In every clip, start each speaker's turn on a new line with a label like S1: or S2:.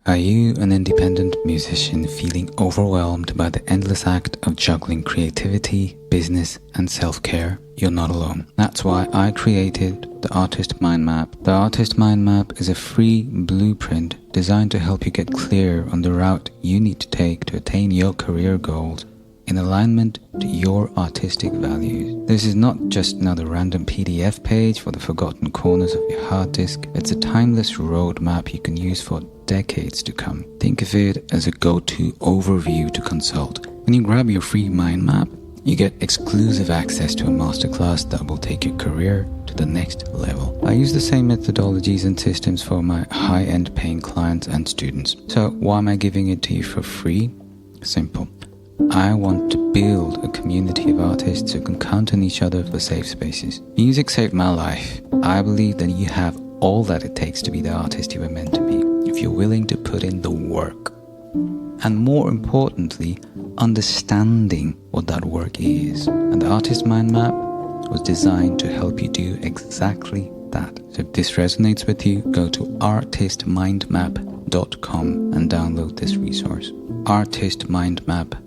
S1: Are you an independent musician feeling overwhelmed by the endless act of juggling creativity, business, and self-care? You're not alone. That's why I created the Artist Mind Map. The Artist Mind Map is a free blueprint designed to help you get clear on the route you need to take to attain your career goals in alignment to your artistic values. This is not just another random PDF page for the forgotten corners of your hard disk. It's a timeless roadmap you can use for decades to come. Think of it as a go-to overview to consult. When you grab your free mind map, you get exclusive access to a masterclass that will take your career to the next level. I use the same methodologies and systems for my high-end paying clients and students. So why am I giving it to you for free? Simple. I want to build a community of artists who can count on each other for safe spaces. Music saved my life. I believe that you have all that it takes to be the artist you were meant to be, if you're willing to put in the work. And more importantly, understanding what that work is. And the Artist Mind Map was designed to help you do exactly that. So if this resonates with you, go to artistmindmap.com and download this resource. artistmindmap.com.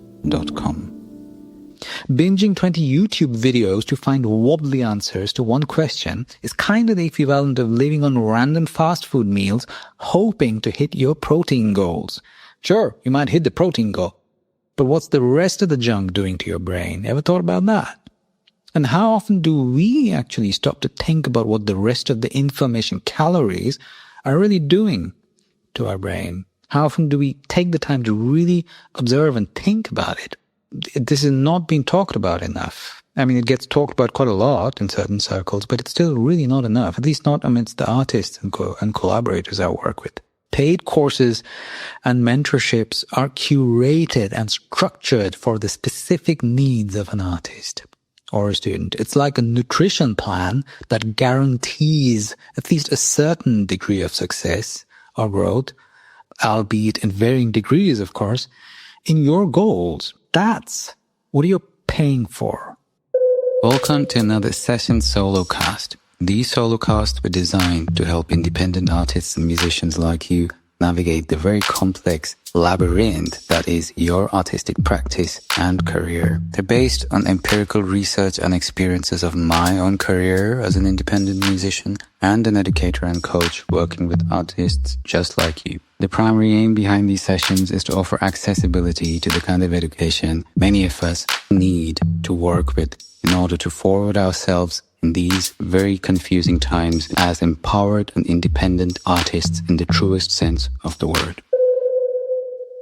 S1: Binging 20 YouTube videos to find wobbly answers to one question is kind of the equivalent of living on random fast food meals, hoping to hit your protein goals. Sure, you might hit the protein goal, but what's the rest of the junk doing to your brain? Ever thought about that? And how often do we actually stop to think about what the rest of the information calories are really doing to our brain? How often do we take the time to really observe and think about it? This is not being talked about enough. I mean, it gets talked about quite a lot in certain circles, but it's still really not enough, at least not amidst the artists and collaborators I work with. Paid courses and mentorships are curated and structured for the specific needs of an artist or a student. It's like a nutrition plan that guarantees at least a certain degree of success or growth, albeit in varying degrees, of course, in your goals. That's what you're paying for. Welcome to another session solo cast. These solo casts were designed to help independent artists and musicians like you navigate the very complex labyrinth that is your artistic practice and career. They're based on empirical research and experiences of my own career as an independent musician and an educator and coach working with artists just like you. The primary aim behind these sessions is to offer accessibility to the kind of education many of us need to work with in order to forward ourselves in these very confusing times as empowered and independent artists in the truest sense of the word.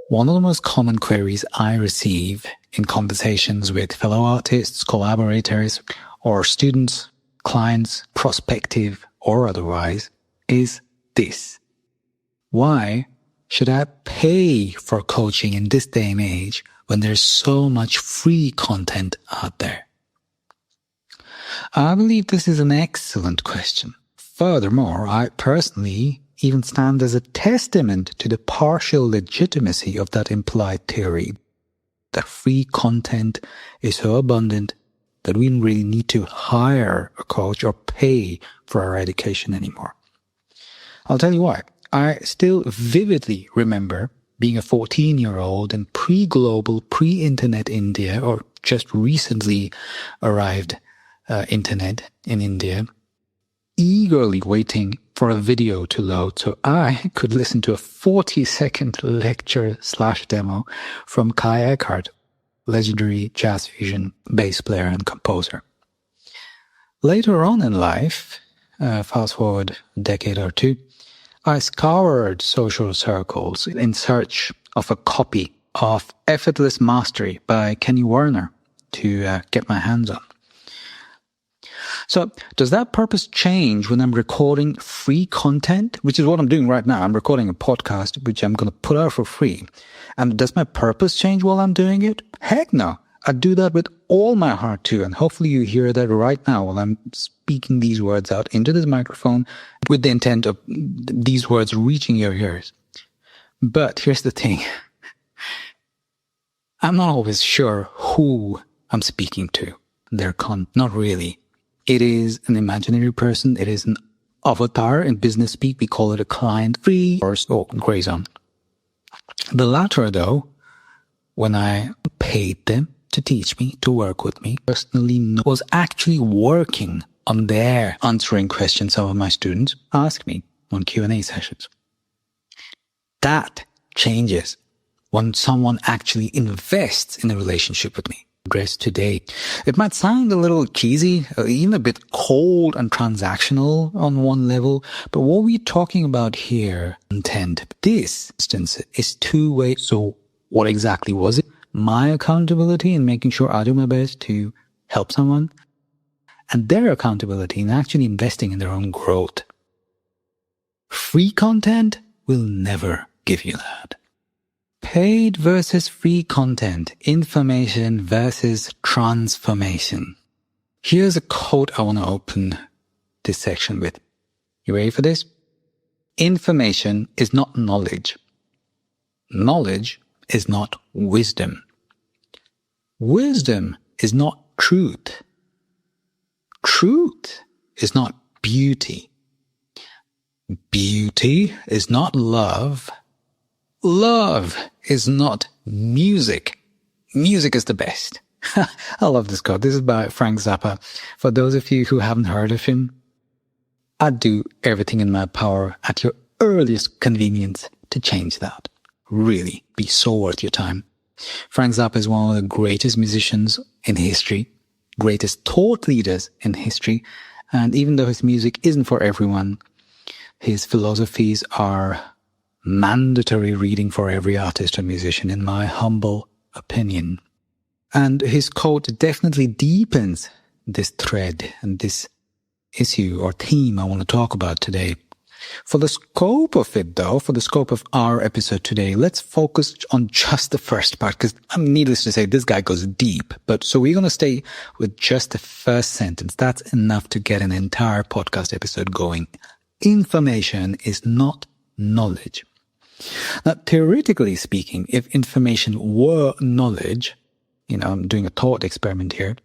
S1: One of the most common queries I receive in conversations with fellow artists, collaborators, or students, clients, prospective or otherwise, is this. Why should I pay for coaching in this day and age when there's so much free content out there? I believe this is an excellent question. Furthermore, I personally even stand as a testament to the partial legitimacy of that implied theory, that free content is so abundant that we don't really need to hire a coach or pay for our education anymore. I'll tell you why. I still vividly remember being a 14-year-old in pre-global, pre-internet India, or just recently arrived internet in India, eagerly waiting for a video to load so I could listen to a 40-second lecture/demo from Kai Eckhart, legendary jazz fusion bass player and composer. Later on in life, fast forward a decade or two, I scoured social circles in search of a copy of Effortless Mastery by Kenny Werner to get my hands on. So does that purpose change when I'm recording free content, which is what I'm doing right now? I'm recording a podcast, which I'm going to put out for free. And does my purpose change while I'm doing it? Heck no. I do that with all my heart too. And hopefully you hear that right now while I'm speaking these words out into this microphone with the intent of these words reaching your ears. But here's the thing. I'm not always sure who I'm speaking to. Not really. It is an imaginary person. It is an avatar in business speak. We call it a client, free or gray zone. The latter, though, when I paid them to teach me, to work with me, personally was actually working on their answering questions some of my students ask me on Q&A sessions. That changes when someone actually invests in a relationship with me. Dress today. It might sound a little cheesy, even a bit cold and transactional on one level, but what we're talking about here, intent, this instance is two-way. So what exactly was it? My accountability in making sure I do my best to help someone, and their accountability in actually investing in their own growth. Free content will never give you that. Paid versus free content, information versus transformation. Here's a quote I want to open this section with. You ready for this? Information is not knowledge. Knowledge is not wisdom. Wisdom is not truth. Truth is not beauty. Beauty is not love. Love is not music. Music is the best. I love this quote. This is by Frank Zappa. For those of you who haven't heard of him, I'd do everything in my power at your earliest convenience to change that. Really, be so worth your time. Frank Zappa is one of the greatest musicians in history, greatest thought leaders in history, and even though his music isn't for everyone, his philosophies are mandatory reading for every artist or musician, in my humble opinion. And his quote definitely deepens this thread and this issue or theme I want to talk about today. For the scope of it, though, for the scope of our episode today, let's focus on just the first part, because needless to say, this guy goes deep. But so we're going to stay with just the first sentence. That's enough to get an entire podcast episode going. Information is not knowledge. Now, theoretically speaking, if information were knowledge, I'm doing a thought experiment here,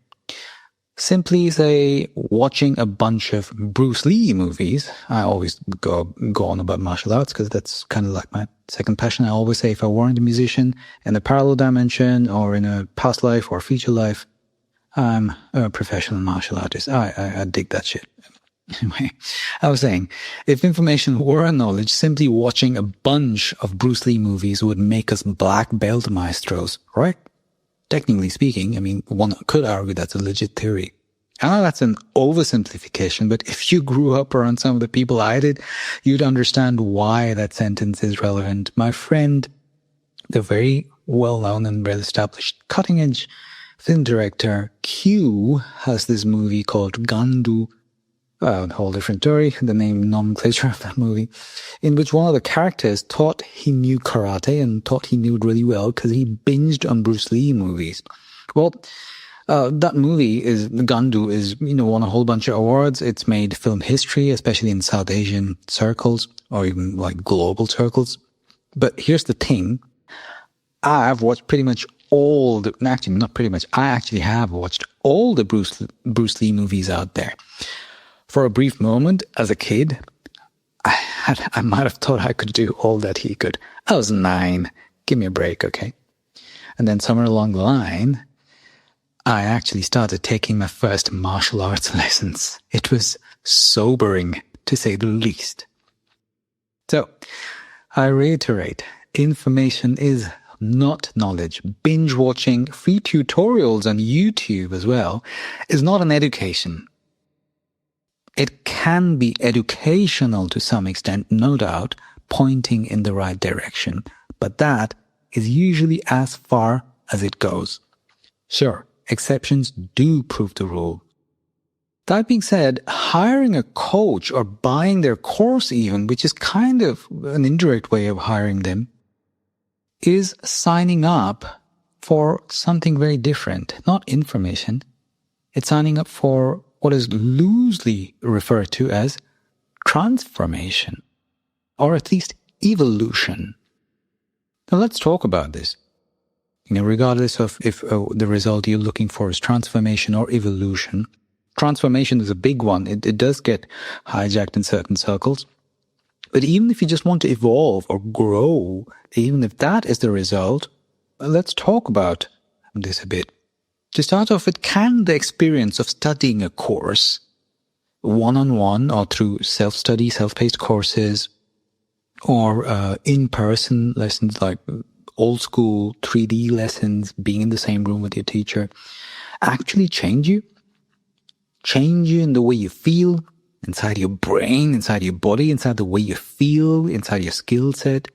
S1: simply say watching a bunch of Bruce Lee movies. I always go on about martial arts because that's kind of like my second passion. I always say if I weren't a musician in a parallel dimension or in a past life or future life, I'm a professional martial artist. I dig that shit. Anyway, I was saying, if information were knowledge, simply watching a bunch of Bruce Lee movies would make us black belt maestros, right? Technically speaking, one could argue that's a legit theory. I know that's an oversimplification, but if you grew up around some of the people I did, you'd understand why that sentence is relevant. My friend, the very well-known and well-established cutting-edge film director Q, has this movie called Gandu. A whole different story, the name nomenclature of that movie, in which one of the characters thought he knew karate and thought he knew it really well because he binged on Bruce Lee movies. Well, that movie Gandu is, won a whole bunch of awards. It's made film history, especially in South Asian circles or even like global circles. But here's the thing. I've watched pretty much I actually have watched all the Bruce Lee movies out there. For a brief moment, as a kid, I might have thought I could do all that he could. I was 9. Give me a break, okay? And then somewhere along the line, I actually started taking my first martial arts lessons. It was sobering, to say the least. So, I reiterate, information is not knowledge. Binge watching free tutorials on YouTube as well is not an education. It can be educational to some extent, no doubt, pointing in the right direction, but that is usually as far as it goes. Sure, exceptions do prove the rule. That being said, hiring a coach or buying their course even, which is kind of an indirect way of hiring them, is signing up for something very different, not information. It's signing up for what is loosely referred to as transformation, or at least evolution. Now let's talk about this. Regardless of if the result you're looking for is transformation or evolution, transformation is a big one. It does get hijacked in certain circles. But even if you just want to evolve or grow, even if that is the result, let's talk about this a bit. To start off with, can the experience of studying a course one-on-one or through self-study, self-paced courses, or in-person lessons like old school 3D lessons, being in the same room with your teacher, actually change you? Change you in the way you feel, inside your brain, inside your body, inside the way you feel, inside your skill set?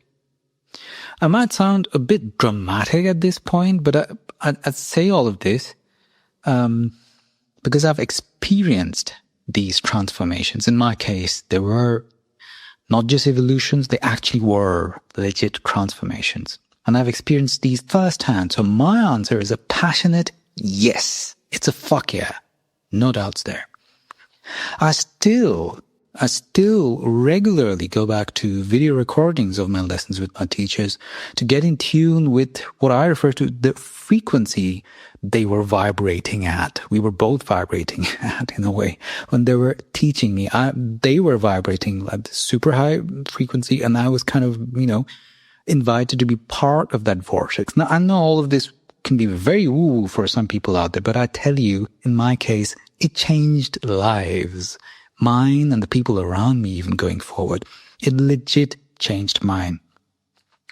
S1: I might sound a bit dramatic at this point, but I'd say all of this because I've experienced these transformations. In my case, they were not just evolutions, they actually were legit transformations. And I've experienced these firsthand. So my answer is a passionate yes. It's a fuck yeah. No doubts there. I still regularly go back to video recordings of my lessons with my teachers to get in tune with what I refer to the frequency they were vibrating at. We were both vibrating at, in a way. When they were teaching me, they were vibrating at super high frequency, and I was kind of, invited to be part of that vortex. Now, I know all of this can be very woo-woo for some people out there, but I tell you, in my case, it changed lives. Mine and the people around me even going forward. It legit changed mine.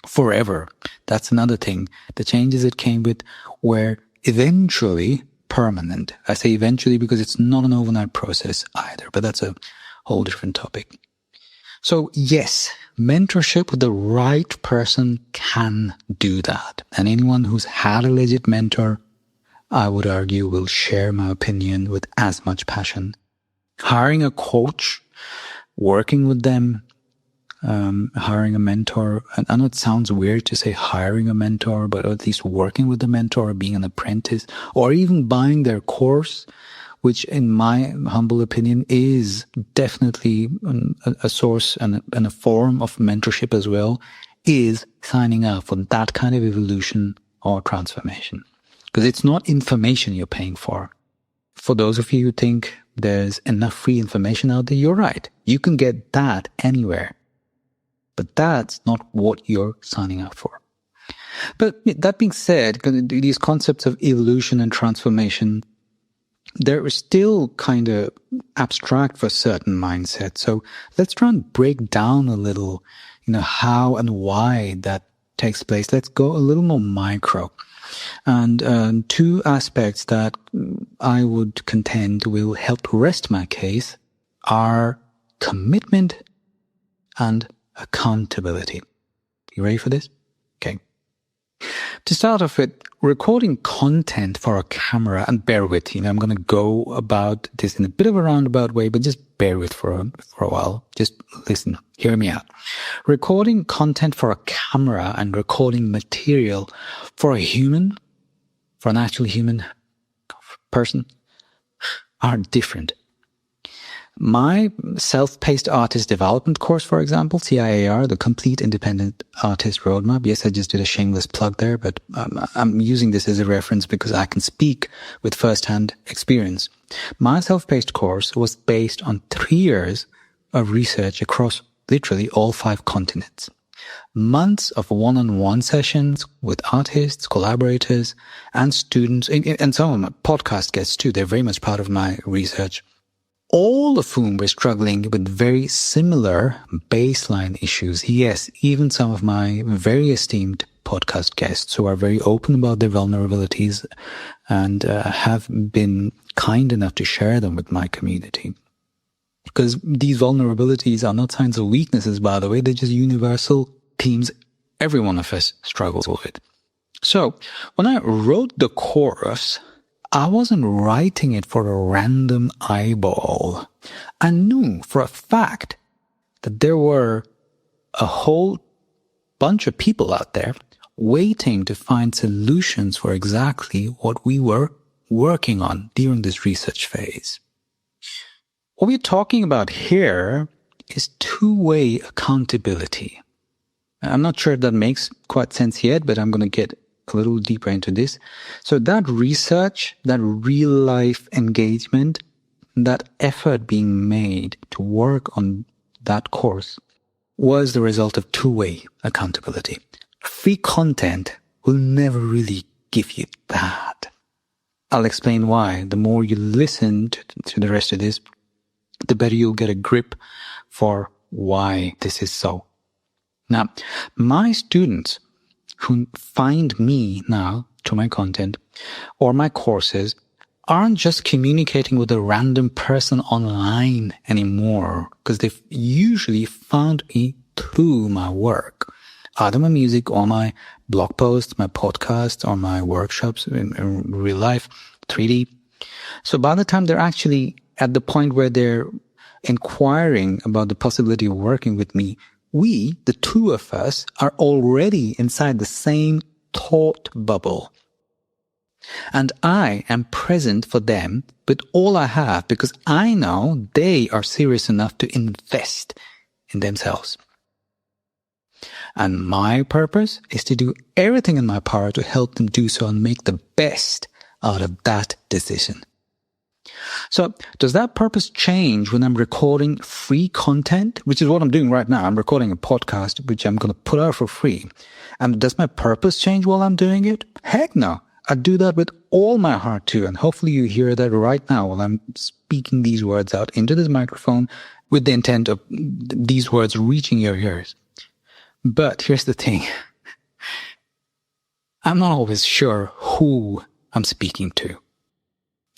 S1: Forever. That's another thing. The changes it came with were eventually permanent. I say eventually because it's not an overnight process either, but that's a whole different topic. So yes, mentorship with the right person can do that. And anyone who's had a legit mentor, I would argue, will share my opinion with as much passion. Hiring a coach, working with them, hiring a mentor. And I know it sounds weird to say hiring a mentor, but at least working with a mentor, being an apprentice, or even buying their course, which in my humble opinion is definitely a source and a form of mentorship as well, is signing up for that kind of evolution or transformation. Because it's not information you're paying for. For those of you who think there's enough free information out there, you're right. You can get that anywhere. But that's not what you're signing up for. But that being said, these concepts of evolution and transformation, they're still kind of abstract for certain mindsets. So let's try and break down a little, how and why that takes place. Let's go a little more micro. And two aspects that I would contend will help rest my case are commitment and accountability. You ready for this? Okay. To start off with, recording content for a camera, and bear with, I'm going to go about this in a bit of a roundabout way, but just bear with for a while. Just listen, hear me out. Recording content for a camera and recording material for a human, for an actual human person, are different. My self-paced artist development course, for example, CIAR, the Complete Independent Artist Roadmap. Yes, I just did a shameless plug there, but I'm using this as a reference because I can speak with first-hand experience. My self-paced course was based on 3 years of research across literally all 5 continents. Months of one-on-one sessions with artists, collaborators, and students, and some of my podcast guests too. They're very much part of my research. All of whom were struggling with very similar baseline issues. Yes, even some of my very esteemed podcast guests who are very open about their vulnerabilities and have been kind enough to share them with my community. Because these vulnerabilities are not signs of weaknesses, by the way. They're just universal themes every one of us struggles with. So when I wrote the course, I wasn't writing it for a random eyeball. I knew for a fact that there were a whole bunch of people out there waiting to find solutions for exactly what we were working on during this research phase. What we're talking about here is two-way accountability. I'm not sure if that makes quite sense yet, but I'm going to get a little deeper into this. So that research, that real life engagement, that effort being made to work on that course was the result of two-way accountability. Free content will never really give you that. I'll explain why. The more you listen to the rest of this, the better you'll get a grip for why this is so. Now, my students who find me now to my content or my courses aren't just communicating with a random person online anymore, because they've usually found me through my work, either my music or my blog posts, my podcast, or my workshops in real life, 3D. So by the time they're actually at the point where they're inquiring about the possibility of working with me, we, the two of us, are already inside the same thought bubble. And I am present for them with all I have, because I know they are serious enough to invest in themselves. And my purpose is to do everything in my power to help them do so and make the best out of that decision. So does that purpose change when I'm recording free content, which is what I'm doing right now? I'm recording a podcast, which I'm going to put out for free. And does my purpose change while I'm doing it? Heck no. I do that with all my heart too. And hopefully you hear that right now while I'm speaking these words out into this microphone with the intent of these words reaching your ears. But here's the thing. I'm not always sure who I'm speaking to.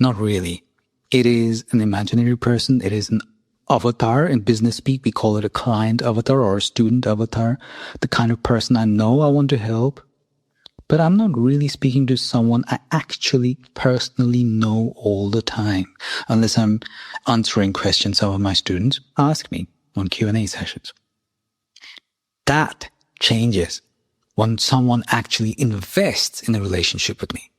S1: Not really. It is an imaginary person. It is an avatar. In business speak, we call it a client avatar or a student avatar. The kind of person I know I want to help. But I'm not really speaking to someone I actually personally know all the time, unless I'm answering questions some of my students ask me on Q&A sessions. That changes when someone actually invests in a relationship with me.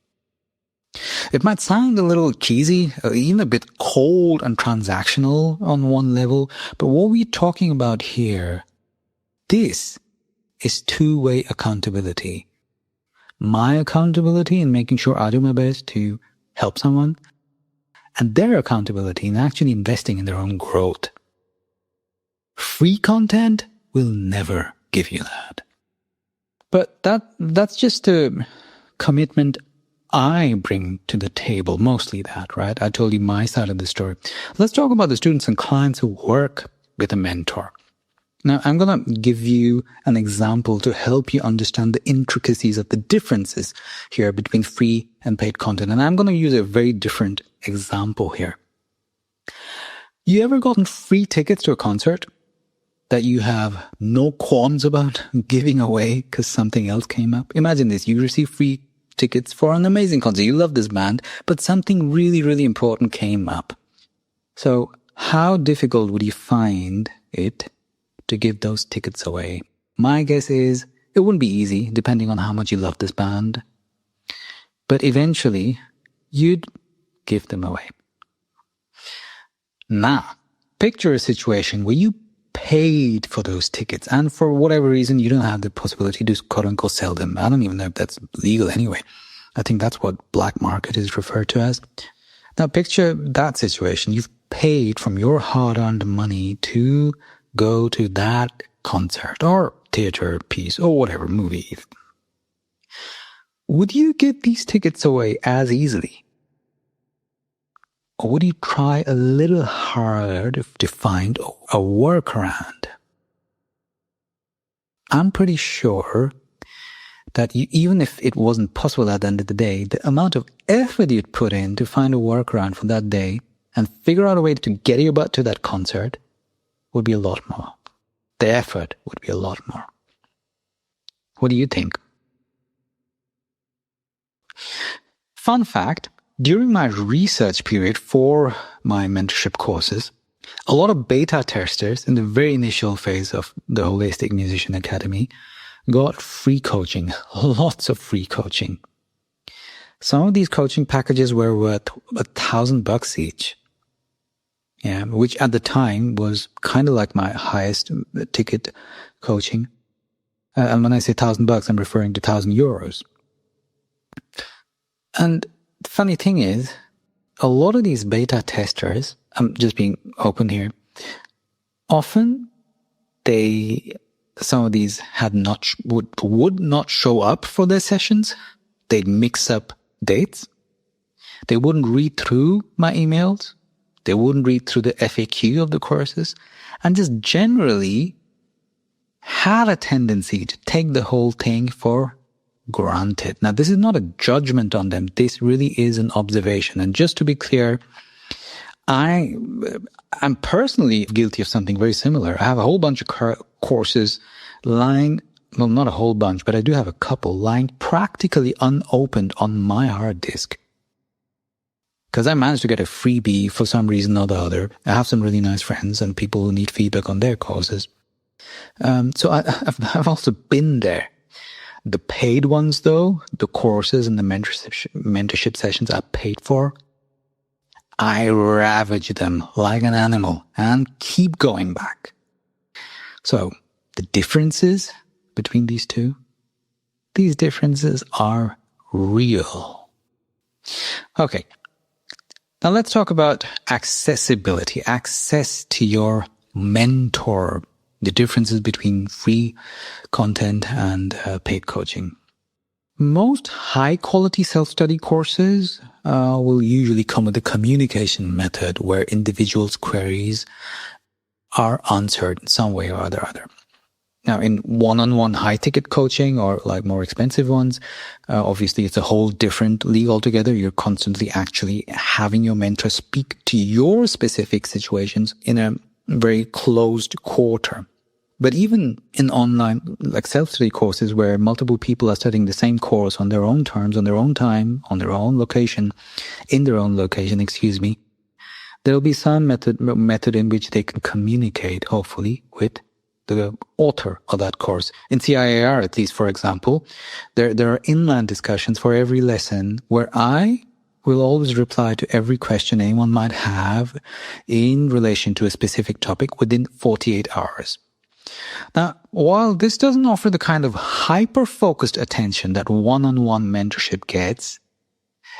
S1: It might sound a little cheesy, or even a bit cold and transactional on one level, but what we're talking about here, this is two-way accountability. My accountability in making sure I do my best to help someone, and their accountability in actually investing in their own growth. Free content will never give you that. But that's just a commitment I bring to the table, mostly that, right? I told you my side of the story. Let's talk about the students and clients who work with a mentor. Now, I'm going to give you an example to help you understand the intricacies of the differences here between free and paid content. And I'm going to use a very different example here. You ever gotten free tickets to a concert that you have no qualms about giving away because something else came up? Imagine this. You receive free tickets for an amazing concert. You love this band, but something really, really important came up. So how difficult would you find it to give those tickets away? My guess is it wouldn't be easy, depending on how much you love this band. But eventually, you'd give them away. Now, picture a situation where you paid for those tickets, and for whatever reason, you don't have the possibility to quote-unquote sell them. I don't even know if that's legal anyway. I think that's what black market is referred to as. Now, picture that situation. You've paid from your hard-earned money to go to that concert or theater piece or whatever movie. Would you give these tickets away as easily? Or would you try a little harder to find a workaround? I'm pretty sure that even if it wasn't possible at the end of the day, the amount of effort you'd put in to find a workaround for that day and figure out a way to get your butt to that concert would be a lot more. The effort would be a lot more. What do you think? Fun fact, during my research period for my mentorship courses, a lot of beta testers in the very initial phase of the Holistic Musician Academy got free coaching, lots of free coaching. Some of these coaching packages were worth $1,000 each. Yeah, which at the time was kind of like my highest ticket coaching. And when I say $1,000, I'm referring to €1,000. And the funny thing is, a lot of these beta testers, I'm just being open here, often some of these would not show up for their sessions. They'd mix up dates. They wouldn't read through my emails. They wouldn't read through the FAQ of the courses, and just generally had a tendency to take the whole thing for granted. Now, this is not a judgment on them. This really is an observation. And just to be clear, I'm personally guilty of something very similar. I have a whole bunch of courses lying, well, not a whole bunch, but I do have a couple lying practically unopened on my hard disk. Because I managed to get a freebie for some reason or the other. I have some really nice friends and people who need feedback on their courses. So I've also been there. The paid ones, though, the courses and the mentorship sessions I paid for, I ravage them like an animal and keep going back. So the differences between these two, these differences are real. Okay. Now let's talk about accessibility, access to your mentor, the differences between free content and paid coaching. Most high-quality self-study courses will usually come with a communication method where individuals' queries are answered in some way or other. Now, in one-on-one high-ticket coaching or like more expensive ones, obviously it's a whole different league altogether. You're constantly actually having your mentor speak to your specific situations in a very closed quarter. But even in online, like self-study courses where multiple people are studying the same course on their own terms, on their own time, on their own location, there'll be some method in which they can communicate, hopefully, with the author of that course. In CIAR, at least, for example, there are inland discussions for every lesson where I will always reply to every question anyone might have in relation to a specific topic within 48 hours. Now, while this doesn't offer the kind of hyper-focused attention that one-on-one mentorship gets,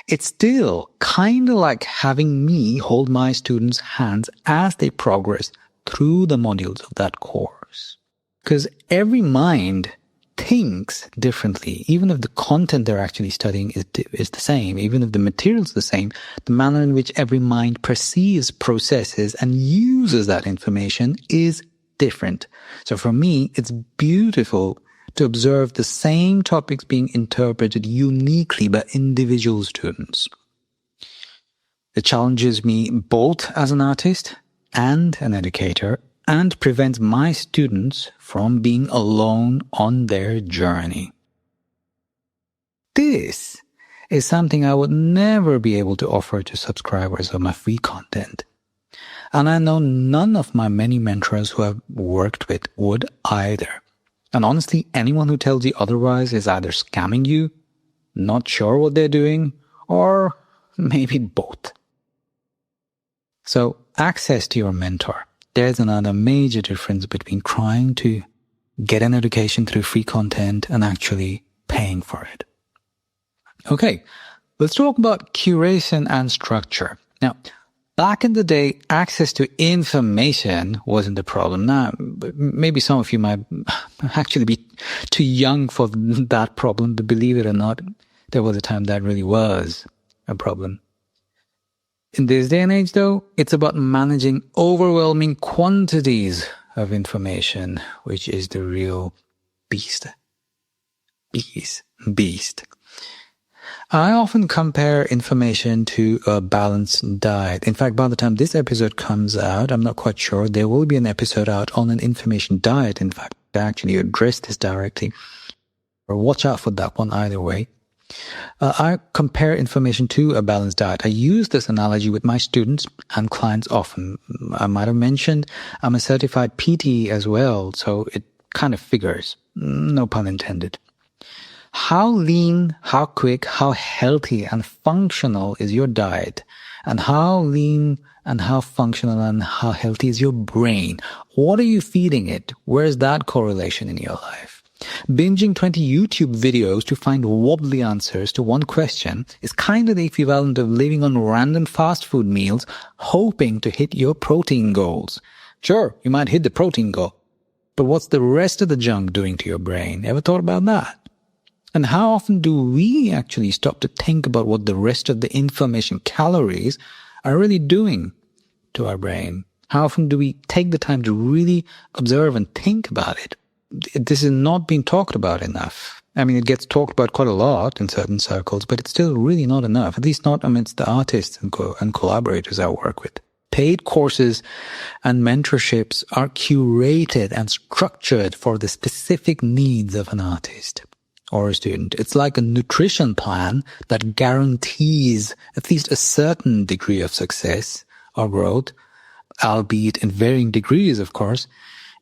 S1: it's still kind of like having me hold my students' hands as they progress through the modules of that course. Because every mind thinks differently. Even if the content they're actually studying is the same, even if the material is the same, the manner in which every mind perceives, processes, and uses that information is different. So for me, it's beautiful to observe the same topics being interpreted uniquely by individual students. It challenges me both as an artist and an educator, and prevents my students from being alone on their journey. This is something I would never be able to offer to subscribers of my free content. And I know none of my many mentors who I've worked with would either. And honestly, anyone who tells you otherwise is either scamming you, not sure what they're doing, or maybe both. So, access to your mentor. There's another major difference between trying to get an education through free content and actually paying for it. Okay, let's talk about curation and structure. Now, back in the day, access to information wasn't the problem. Now, maybe some of you might actually be too young for that problem, but believe it or not, there was a time that really was a problem. In this day and age, though, it's about managing overwhelming quantities of information, which is the real beast. I often compare information to a balanced diet. In fact, by the time this episode comes out, I'm not quite sure, there will be an episode out on an information diet. In fact, I actually address this directly. Or watch out for that one either way. I compare information to a balanced diet. I use this analogy with my students and clients often. I might have mentioned I'm a certified PT as well, so it kind of figures. No pun intended. How lean, how quick, how healthy and functional is your diet? And how lean and how functional and how healthy is your brain? What are you feeding it? Where's that correlation in your life? Binging 20 YouTube videos to find wobbly answers to one question is kind of the equivalent of living on random fast food meals, hoping to hit your protein goals. Sure, you might hit the protein goal, But what's the rest of the junk doing to your brain? Ever thought about that? And how often do we actually stop to think about what the rest of the information calories are really doing to our brain? How often do we take the time to really observe and think about it? This is not being talked about enough. I mean, it gets talked about quite a lot in certain circles, but it's still really not enough, at least not amidst the artists and collaborators I work with. Paid courses and mentorships are curated and structured for the specific needs of an artist or a student. It's like a nutrition plan that guarantees at least a certain degree of success or growth, albeit in varying degrees, of course,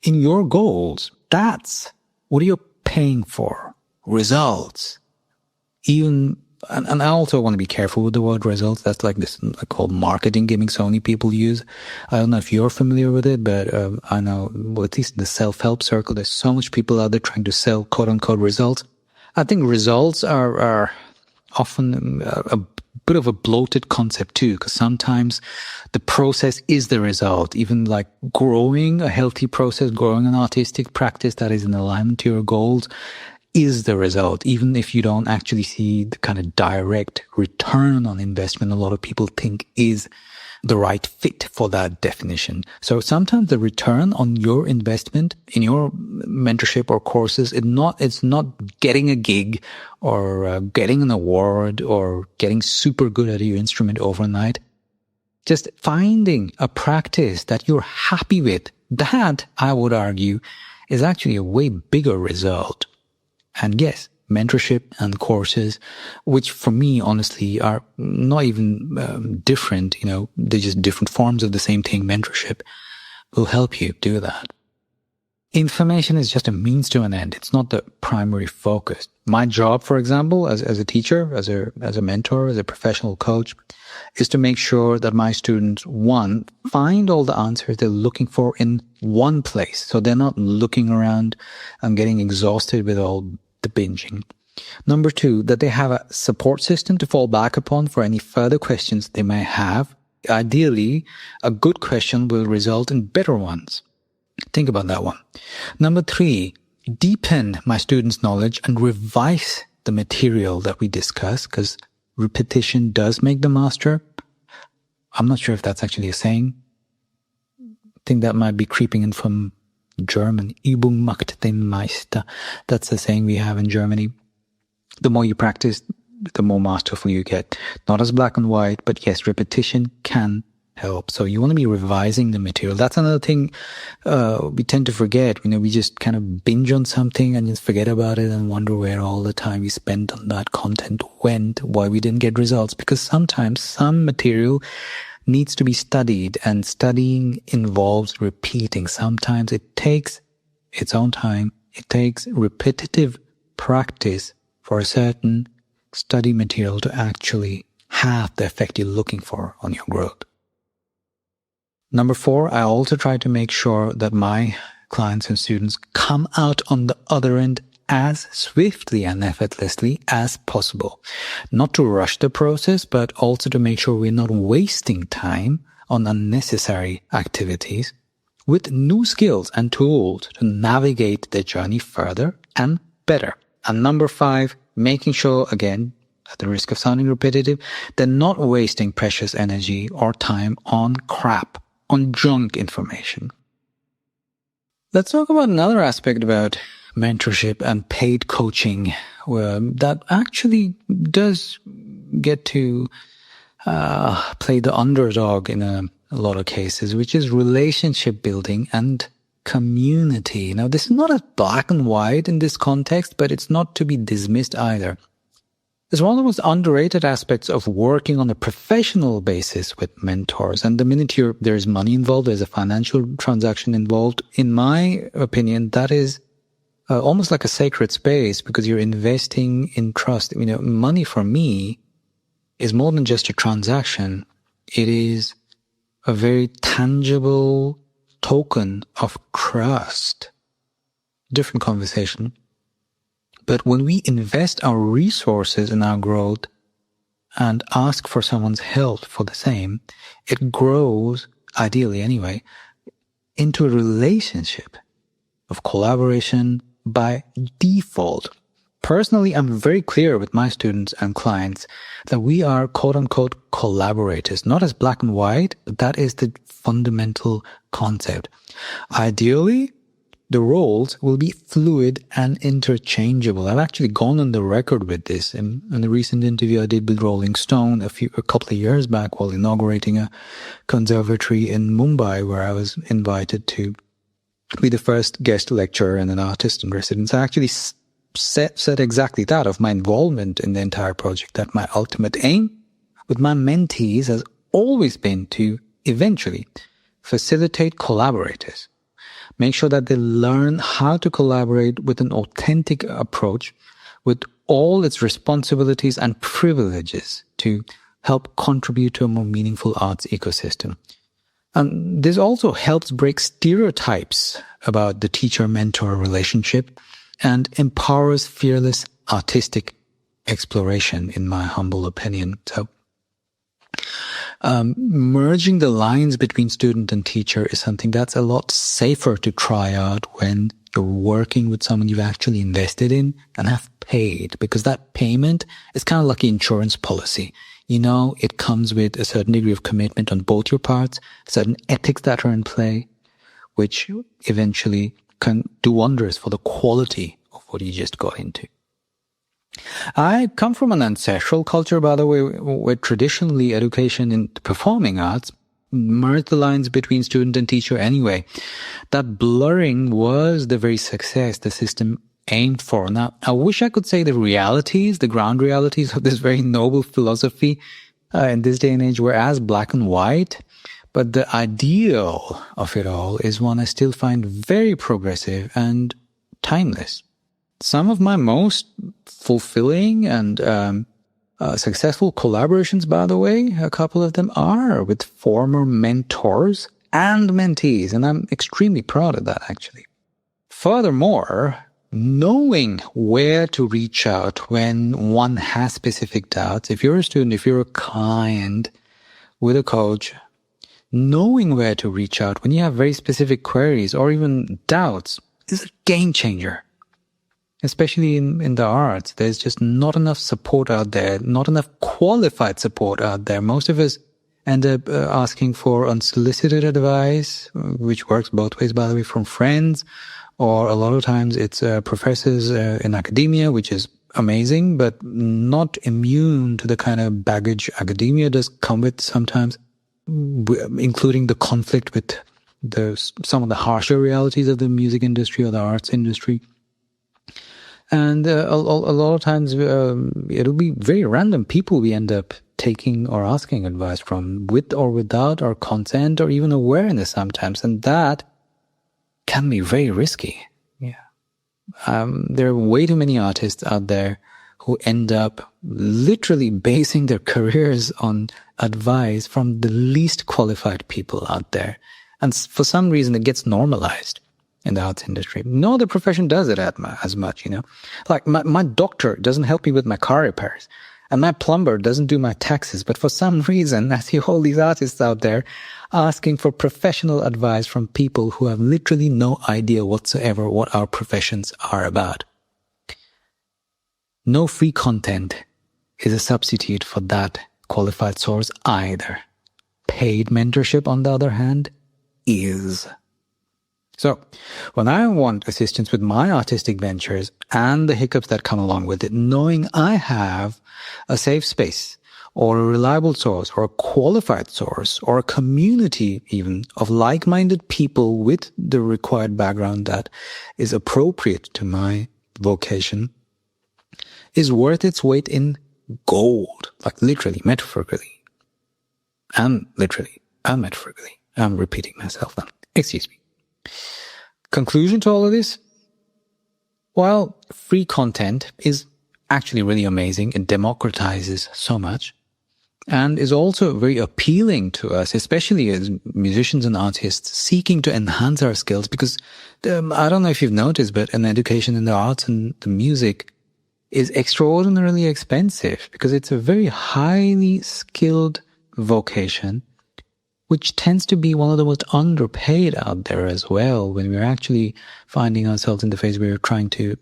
S1: in your goals. That's what you're paying for. Results. And I also want to be careful with the word results. That's like this called marketing gimmick so many people use. I don't know if you're familiar with it, but I know, well, at least in the self-help circle, there's so much people out there trying to sell quote-unquote results. I think results are often a bit of a bloated concept too, because sometimes the process is the result. Even like growing a healthy process, growing an artistic practice that is in alignment to your goals is the result, even if you don't actually see the kind of direct return on investment a lot of people think is the right fit for that definition. So sometimes the return on your investment in your mentorship or courses, it's not getting a gig or getting an award or getting super good at your instrument overnight. Just finding a practice that you're happy with, that, I would argue, is actually a way bigger result. And yes, mentorship and courses, which for me, honestly, are not even different, they're just different forms of the same thing, mentorship, will help you do that. Information is just a means to an end. It's not the primary focus. My job, for example, as a teacher, as a mentor, as a professional coach, is to make sure that my students, one, find all the answers they're looking for in one place. So they're not looking around and getting exhausted with all the binging. Number two, that they have a support system to fall back upon for any further questions they may have. Ideally, a good question will result in better ones. Think about that one. Number three, deepen my students' knowledge and revise the material that we discuss, because repetition does make the master. I'm not sure if that's actually a saying. I think that might be creeping in from German. Übung macht den Meister. That's a saying we have in Germany. The more you practice, the more masterful you get. Not as black and white, but yes, repetition can help. So you want to be revising the material. That's another thing we tend to forget. We just kind of binge on something and just forget about it and wonder where all the time we spent on that content went, why we didn't get results. Because sometimes some material needs to be studied, and studying involves repeating. Sometimes it takes its own time. It takes repetitive practice for a certain study material to actually have the effect you're looking for on your growth. Number four, I also try to make sure that my clients and students come out on the other end as swiftly and effortlessly as possible. Not to rush the process, but also to make sure we're not wasting time on unnecessary activities, with new skills and tools to navigate the journey further and better. And number five, making sure, again, at the risk of sounding repetitive, they're not wasting precious energy or time on crap, on junk information. Let's talk about another aspect about mentorship and paid coaching, that actually does get to play the underdog in a lot of cases, which is relationship building and community. Now, this is not as black and white in this context, but it's not to be dismissed either. It's one of the most underrated aspects of working on a professional basis with mentors. And the minute there's money involved, there's a financial transaction involved, in my opinion, that is almost like a sacred space, because you're investing in trust. Money for me is more than just a transaction. It is a very tangible token of trust. Different conversation. But when we invest our resources in our growth and ask for someone's help for the same, it grows, ideally anyway, into a relationship of collaboration by default. Personally, I'm very clear with my students and clients that we are quote-unquote collaborators, not as black and white. That is the fundamental concept. Ideally, the roles will be fluid and interchangeable. I've actually gone on the record with this in a recent interview I did with Rolling Stone a couple of years back while inaugurating a conservatory in Mumbai, where I was invited to be the first guest lecturer and an artist in residence. I actually said exactly that of my involvement in the entire project, that my ultimate aim with my mentees has always been to eventually facilitate collaborators. Make sure that they learn how to collaborate with an authentic approach with all its responsibilities and privileges to help contribute to a more meaningful arts ecosystem. And this also helps break stereotypes about the teacher-mentor relationship and empowers fearless artistic exploration, in my humble opinion. So, merging the lines between student and teacher is something that's a lot safer to try out when you're working with someone you've actually invested in and have paid, because that payment is kind of like an insurance policy. You know, it comes with a certain degree of commitment on both your parts, certain ethics that are in play, which eventually can do wonders for the quality of what you just got into. I come from an ancestral culture, by the way, where traditionally education in the performing arts merged the lines between student and teacher anyway. That blurring was the very success the system aimed for. Now, I wish I could say the ground realities of this very noble philosophy in this day and age were as black and white, but the ideal of it all is one I still find very progressive and timeless. Some of my most fulfilling and successful collaborations, by the way, a couple of them are with former mentors and mentees, and I'm extremely proud of that, actually. Furthermore, knowing where to reach out when one has specific doubts, if you're a student, if you're a client with a coach, knowing where to reach out when you have very specific queries or even doubts is a game changer. Especially in the arts, there's just not enough support out there, not enough qualified support out there. Most of us end up asking for unsolicited advice, which works both ways, by the way, from friends, or a lot of times it's professors in academia, which is amazing, but not immune to the kind of baggage academia does come with sometimes, including the conflict with some of the harsher realities of the music industry or the arts industry. And a lot of times it'll be very random people we end up taking or asking advice from, with or without our consent or even awareness sometimes. And that can be very risky. Yeah. There are way too many artists out there who end up literally basing their careers on advice from the least qualified people out there. And for some reason, it gets normalized in the arts industry. No other profession does it as much, you know. Like my doctor doesn't help me with my car repairs, and my plumber doesn't do my taxes. But for some reason, I see all these artists out there asking for professional advice from people who have literally no idea whatsoever what our professions are about. No free content is a substitute for that qualified source either. Paid mentorship, on the other hand, is. So, when I want assistance with my artistic ventures and the hiccups that come along with it, knowing I have a safe space or a reliable source or a qualified source or a community even of like-minded people with the required background that is appropriate to my vocation is worth its weight in gold, like literally, metaphorically, and literally, and metaphorically. I'm repeating myself now. Excuse me. Conclusion to all of this? While free content is actually really amazing, it democratizes so much and is also very appealing to us, especially as musicians and artists seeking to enhance our skills, because I don't know if you've noticed, but an education in the arts and the music is extraordinarily expensive because it's a very highly skilled vocation which tends to be one of the most underpaid out there as well, when we're actually finding ourselves in the phase where we're trying to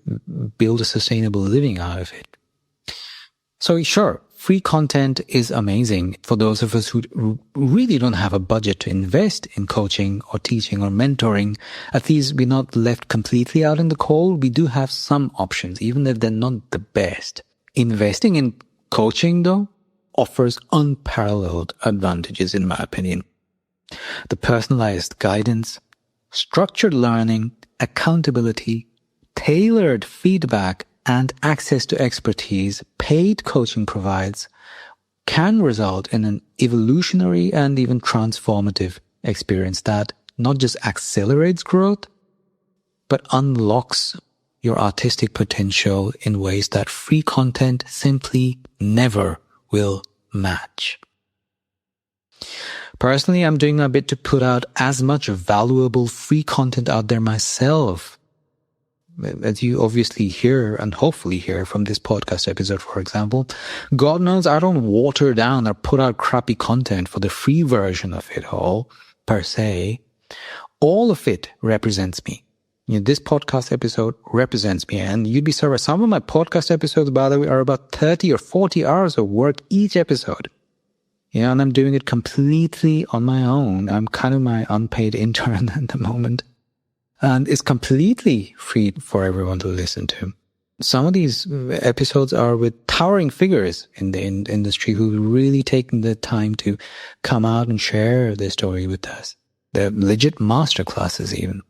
S1: build a sustainable living out of it. So sure, free content is amazing for those of us who really don't have a budget to invest in coaching or teaching or mentoring. At least we're not left completely out in the cold. We do have some options, even if they're not the best. Investing in coaching, though, offers unparalleled advantages, in my opinion. The personalized guidance, structured learning, accountability, tailored feedback, and access to expertise paid coaching provides can result in an evolutionary and even transformative experience that not just accelerates growth, but unlocks your artistic potential in ways that free content simply never will match. Personally, I'm doing my bit to put out as much valuable free content out there myself. As you obviously hear and hopefully hear from this podcast episode, for example, God knows I don't water down or put out crappy content for the free version of it all, per se. All of it represents me. This podcast episode represents me, and you'd be surprised. Some of my podcast episodes, by the way, are about 30 or 40 hours of work each episode. And I'm doing it completely on my own. I'm kind of my unpaid intern at the moment. And it's completely free for everyone to listen to. Some of these episodes are with towering figures in the industry who really taken the time to come out and share their story with us. They're legit masterclasses even.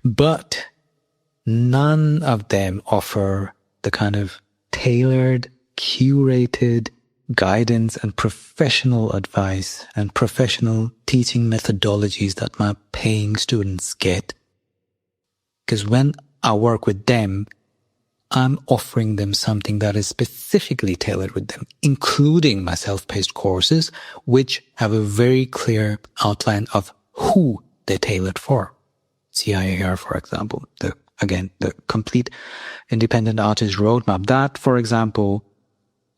S1: But none of them offer the kind of tailored, curated guidance and professional advice and professional teaching methodologies that my paying students get. Because when I work with them, I'm offering them something that is specifically tailored with them, including my self-paced courses, which have a very clear outline of who they're tailored for. CIAR, for example, the complete independent artist roadmap. That, for example,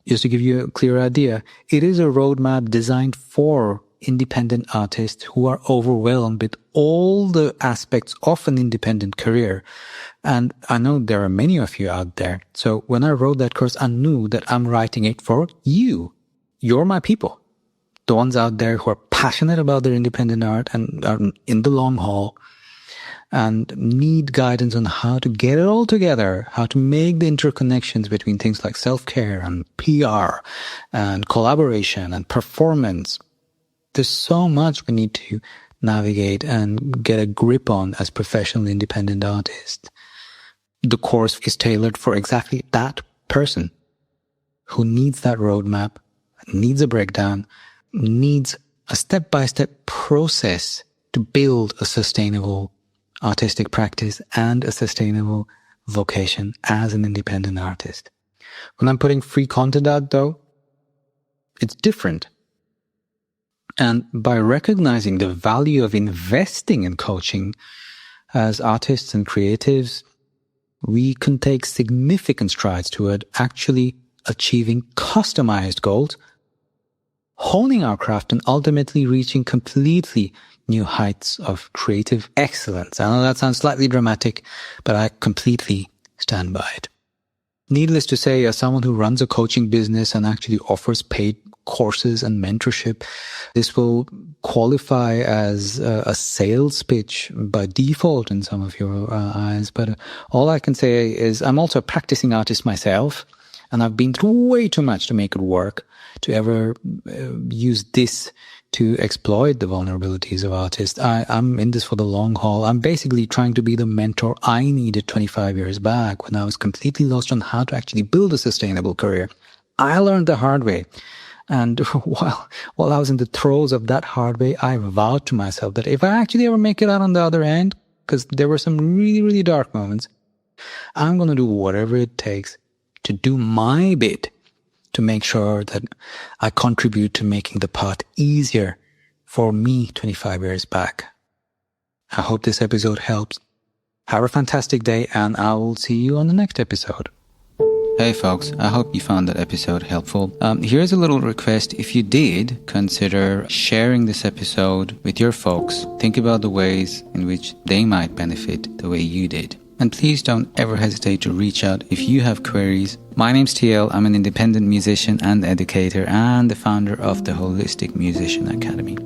S1: just to give you a clear idea, it is a roadmap designed for independent artists who are overwhelmed with all the aspects of an independent career. And I know there are many of you out there. So when I wrote that course, I knew that I'm writing it for you. You're my people. The ones out there who are passionate about their independent art and are in the long haul and need guidance on how to get it all together, how to make the interconnections between things like self-care and PR and collaboration and performance. There's so much we need to navigate and get a grip on as professional independent artists. The course is tailored for exactly that person who needs that roadmap, needs a breakdown, needs a step-by-step process to build a sustainable artistic practice and a sustainable vocation as an independent artist. When I'm putting free content out, though, it's different. And by recognizing the value of investing in coaching as artists and creatives, we can take significant strides toward actually achieving customized goals, honing our craft, and ultimately reaching completely new heights of creative excellence. I know that sounds slightly dramatic, but I completely stand by it. Needless to say, as someone who runs a coaching business and actually offers paid courses and mentorship, this will qualify as a sales pitch by default in some of your eyes. But all I can say is I'm also a practicing artist myself, and I've been through way too much to make it work, to ever use this to exploit the vulnerabilities of artists. I'm in this for the long haul. I'm basically trying to be the mentor I needed 25 years back when I was completely lost on how to actually build a sustainable career. I learned the hard way. And while I was in the throes of that hard way, I vowed to myself that if I actually ever make it out on the other end, because there were some really, really dark moments, I'm going to do whatever it takes to do my bit to make sure that I contribute to making the path easier for me 25 years back. I hope this episode helps. Have a fantastic day, and I will see you on the next episode. Hey folks, I hope you found that episode helpful. Here's a little request. If you did, consider sharing this episode with your folks. Think about the ways in which they might benefit the way you did. And please don't ever hesitate to reach out if you have queries. My name's TL. I'm an independent musician and educator and the founder of the Holistic Musician Academy.